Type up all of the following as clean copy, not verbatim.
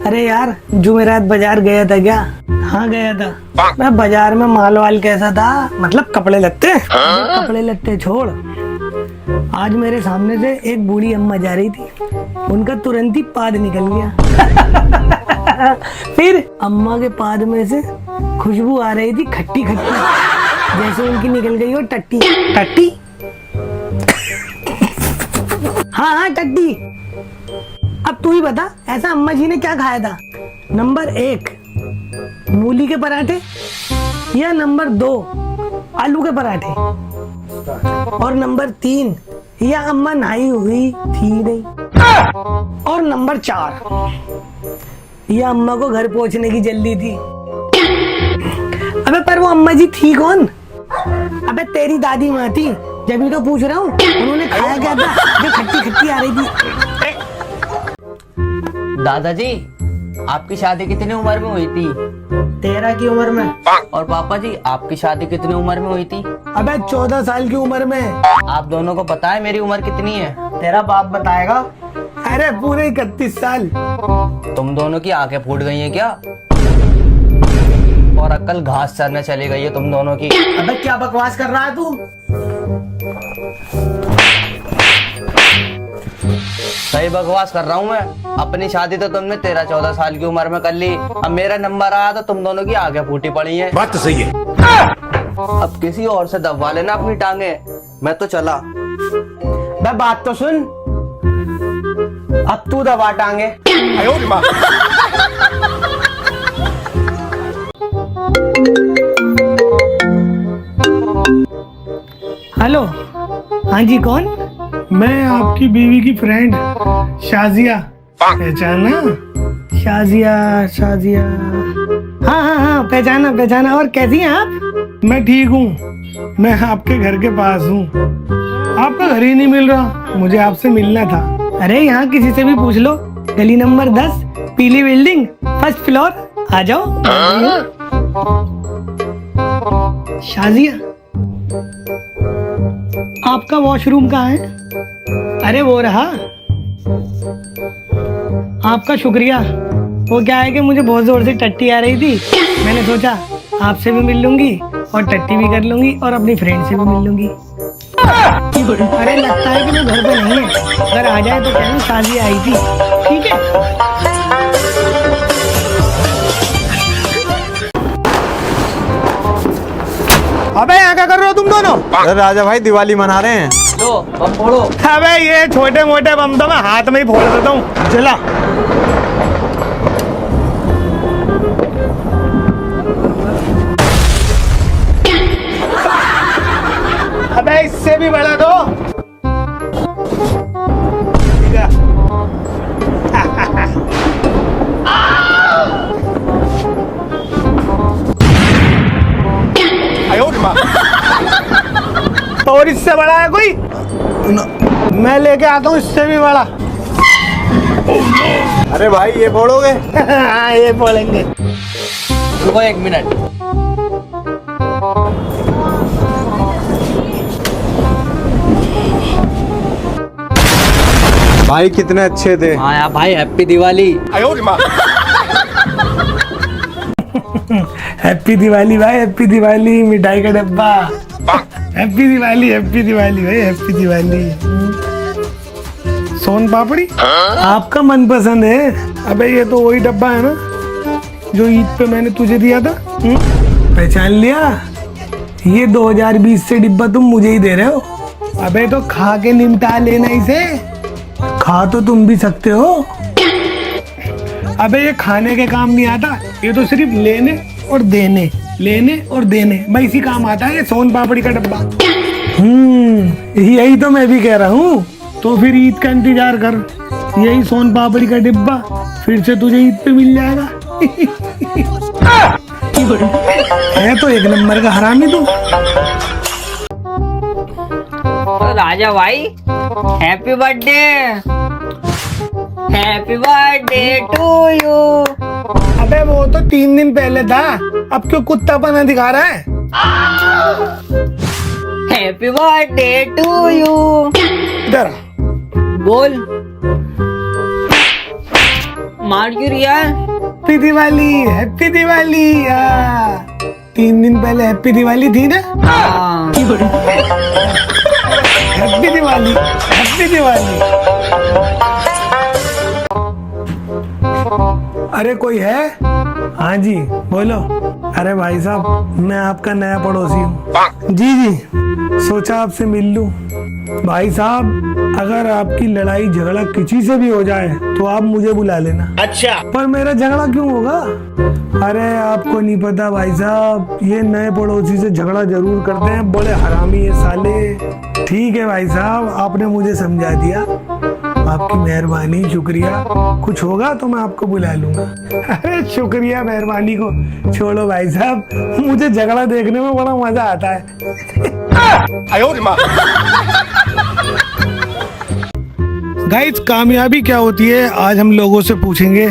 अरे यार, जुमेरात बाजार गया था क्या? हाँ गया था। मैं बाजार में माल वाल कैसा था, मतलब कपड़े लत्ते छोड़। आज मेरे सामने से एक बूढ़ी अम्मा जा रही थी, उनका तुरंत ही पाद निकल गया। फिर अम्मा के पाद में से खुशबू आ रही थी खट्टी खट्टी, जैसे उनकी निकल गई हो टट्टी। टट्टी? हाँ टट्टी। अब तू ही बता, ऐसा अम्मा जी ने क्या खाया था? नंबर 1 मूली के पराठे, या नंबर 2 आलू के पराठे, और नंबर 3 या अम्मा नहाई हुई थी नहीं, और नंबर 4 या अम्मा को घर पहुंचने की जल्दी थी। अबे पर वो अम्मा जी थी कौन? अबे तेरी दादी माँ थी, जब तो पूछ रहा हूँ उन्होंने खाया क्या था जो खट्टी खट्टी आ रही थी? दादाजी, आपकी शादी कितनी उम्र में हुई थी? 13 की उम्र में। और पापा जी, आपकी शादी कितनी उम्र में हुई थी? अबे 14 साल की उम्र में। आप दोनों को पता है मेरी उम्र कितनी है? तेरा बाप बताएगा। अरे पूरे 31 साल। तुम दोनों की आंखें फूट गई हैं क्या? और अक्ल घास चरने चली गई है तुम दोनों की। अबे क्या बकवास कर रहा है तू? सही बकवास कर रहा हूँ मैं। अपनी शादी तो तुमने 13-14 साल की उम्र में कर ली, अब मेरा नंबर आया तो तुम दोनों की आंखें फूटी पड़ी हैं। बात तो सही है। अब किसी और से दबवा लेना अपनी टांगे, मैं तो चला। बे बात तो सुन, अब तू दबा टांगे। हेलो, हाँ जी कौन? मैं आपकी बीवी की फ्रेंड शाजिया, पहचाना? शाजिया। हाँ पहचाना। और कैसी हैं आप? मैं ठीक हूँ, मैं आपके घर के पास हूँ। आपका घर ही नहीं मिल रहा, मुझे आपसे मिलना था। अरे यहाँ किसी से भी पूछ लो, गली नंबर 10, पीली बिल्डिंग, फर्स्ट फ्लोर, आ जाओ। शाजिया, आपका वॉशरूम कहाँ है? अरे वो रहा। आपका शुक्रिया। वो क्या है कि मुझे बहुत जोर से टट्टी आ रही थी, मैंने सोचा आपसे भी मिल लूंगी और टट्टी भी कर लूंगी और अपनी फ्रेंड से भी मिल लूंगी। अरे लगता है कि वो घर पे नहीं है, अगर आ जाए तो कहूँ शादी आई थी, ठीक है? अबे यहाँ क्या कर रहे हो तुम दोनों? अरे राजा भाई, दिवाली मना रहे हैं। लो बम फोड़ो। अबे ये छोटे मोटे बम तो मैं हाथ में ही फोड़ देता हूँ, जला। अबे इससे भी बड़ा दो। और इससे बड़ा है कोई? मैं लेके आता हूँ इससे भी बड़ा। अरे भाई, ये फोड़ोगे? हाँ ये फोड़ेंगे। रुको 1 मिनट। भाई कितने अच्छे थे। हाँ यार भाई, हैप्पी दिवाली। हैप्पी दिवाली भाई, हैप्पी दिवाली। मिठाई का डब्बा। हैप्पी दिवाली भाई, हैप्पी दिवाली। सोन पापड़ी आपका मनपसंद है। अबे ये तो वही डब्बा है ना जो ईद पे मैंने तुझे दिया था। पहचान लिया? ये 2020 से डिब्बा तुम मुझे ही दे रहे हो। अबे तो खा के निपटा लेना इसे। खा तो तुम भी सकते हो। अबे ये खाने के काम नहीं आता, ये तो सिर्फ लेने और देने, भाई इसी काम आता है ये सोन पापड़ी का डब्बा। यही तो मैं भी कह रहा हूँ। तो फिर ईद का इंतजार कर, यही सोन पापड़ी का डिब्बा फिर से तुझे ईद पे मिल जाएगा। है तो एक नंबर का हरामी तू। राजा भाई, हैप्पी बर्थडे टू यू। अबे वो तो 3 दिन पहले था, अब क्यों कुत्तापना दिखा रहा है? Happy birthday to you. इधर आ। बोल। मार क्यों रिया है? Happy Diwali, happy Diwali. 3 दिन पहले हैप्पी दिवाली थी ना। हाँ। Happy Diwali, happy Diwali. अरे कोई है? हाँ जी बोलो। अरे भाई साहब मैं आपका नया पड़ोसी हूँ। जी जी, सोचा आपसे मिल लूं। भाई साहब अगर आपकी लड़ाई झगड़ा किसी से भी हो जाए तो आप मुझे बुला लेना। अच्छा। पर मेरा झगड़ा क्यों होगा? अरे आपको नहीं पता भाई साहब, ये नए पड़ोसी से झगड़ा जरूर करते हैं, बड़े हरामी है साले। ठीक है भाई साहब, आपने मुझे समझा दिया, आपकी मेहरबानी, शुक्रिया। कुछ होगा तो मैं आपको बुला लूंगा। अरे शुक्रिया मेहरबानी को छोड़ो भाई साहब, मुझे झगड़ा देखने में बड़ा मजा आता है। गाइस कामयाबी क्या होती है, आज हम लोगों से पूछेंगे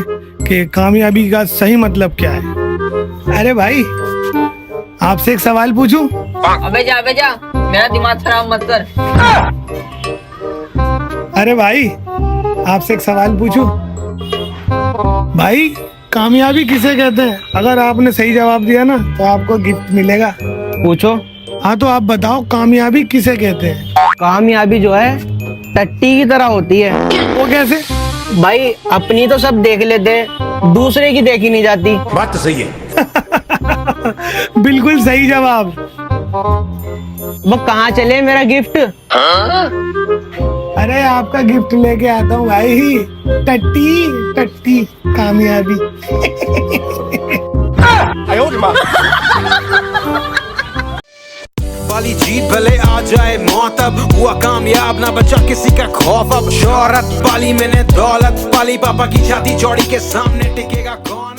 कि कामयाबी का सही मतलब क्या है। अरे भाई आपसे एक सवाल पूछूं? अबे जा मेरा दिमाग खराब मत कर। अरे भाई आपसे एक सवाल पूछूं? भाई कामयाबी किसे कहते हैं? अगर आपने सही जवाब दिया ना तो आपको गिफ्ट मिलेगा। पूछो। हाँ तो आप बताओ कामयाबी किसे कहते हैं? कामयाबी जो है टट्टी की तरह होती है। वो कैसे? भाई अपनी तो सब देख लेते, दूसरे की देखी नहीं जाती। बात तो सही है। बिल्कुल सही जवाब। वो कहाँ चले मेरा गिफ्ट? अरे आपका गिफ्ट लेके आता हूँ भाई। टट्टी टट्टी कामयाबी। वाली जीत भले आ जाए मौत, अब हुआ कामयाब ना बचा किसी का खौफ। अब शोहरत पाली मैंने, दौलत पाली, पापा की छाती चौड़ी के सामने टिकेगा कौन?